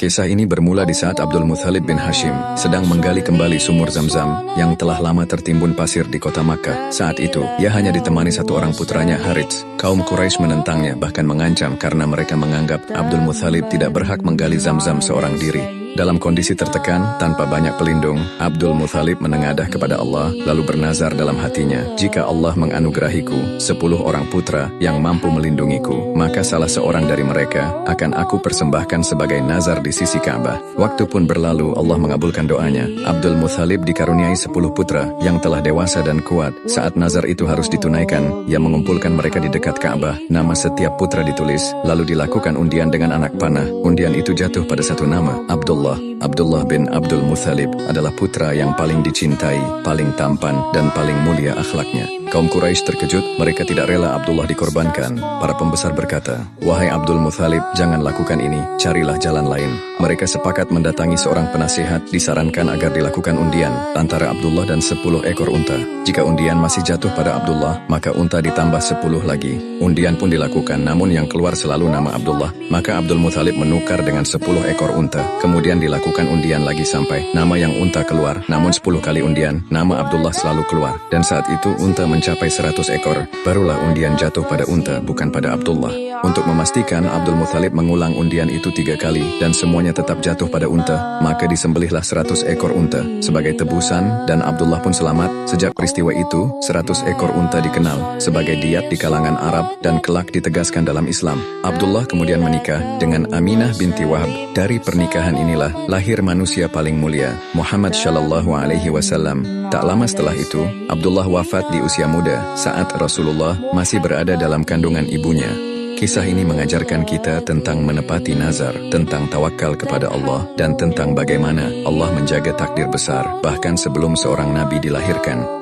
Kisah ini bermula di saat Abdul Muthalib bin Hashim sedang menggali kembali sumur Zamzam yang telah lama tertimbun pasir di kota Makkah. Saat itu, ia hanya ditemani satu orang putranya, Harits. Kaum Quraisy menentangnya, bahkan mengancam karena mereka menganggap Abdul Muthalib tidak berhak menggali Zamzam seorang diri. Dalam kondisi tertekan, tanpa banyak pelindung, Abdul Muthalib menengadah kepada Allah, lalu bernazar dalam hatinya, jika Allah menganugerahiku 10 orang putra yang mampu melindungiku, maka salah seorang dari mereka akan aku persembahkan sebagai nazar di sisi Ka'bah. Waktu pun berlalu, Allah mengabulkan doanya. Abdul Muthalib dikaruniai 10 putra yang telah dewasa dan kuat. Saat nazar itu harus ditunaikan, ia mengumpulkan mereka di dekat Ka'bah. Nama setiap putra ditulis, lalu dilakukan undian dengan anak panah. Undian itu jatuh pada satu nama, Abdullah bin Abdul Muthalib adalah putra yang paling dicintai, paling tampan, dan paling mulia akhlaknya. Kaum Quraisy terkejut, mereka tidak rela Abdullah dikorbankan. Para pembesar berkata, "Wahai Abdul Muthalib, jangan lakukan ini, carilah jalan lain." Mereka sepakat mendatangi seorang penasihat, disarankan agar dilakukan undian antara Abdullah dan 10 ekor unta. Jika undian masih jatuh pada Abdullah, maka unta ditambah 10 lagi. Undian pun dilakukan, namun yang keluar selalu nama Abdullah. Maka Abdul Muthalib menukar dengan 10 ekor unta. Kemudian dilakukan undian lagi sampai nama yang unta keluar, namun 10 kali undian, nama Abdullah selalu keluar. Dan saat itu unta mencapai 100 ekor, barulah undian jatuh pada unta, bukan pada Abdullah. Untuk memastikan Abdul Muthalib mengulang undian itu 3 kali, dan semuanya tetap jatuh pada unta, maka disembelihlah 100 ekor unta sebagai tebusan, dan Abdullah pun selamat. Sejak peristiwa itu, 100 ekor unta dikenal sebagai diat di kalangan Arab, dan kelak ditegaskan dalam Islam. Abdullah kemudian menikah dengan Aminah binti Wahab. Dari pernikahan inilah lahir manusia paling mulia, Muhammad Shallallahu Alaihi Wasallam. Tak lama setelah itu, Abdullah wafat di usia muda saat Rasulullah masih berada dalam kandungan ibunya. Kisah ini mengajarkan kita tentang menepati nazar, tentang tawakal kepada Allah, dan tentang bagaimana Allah menjaga takdir besar bahkan sebelum seorang nabi dilahirkan.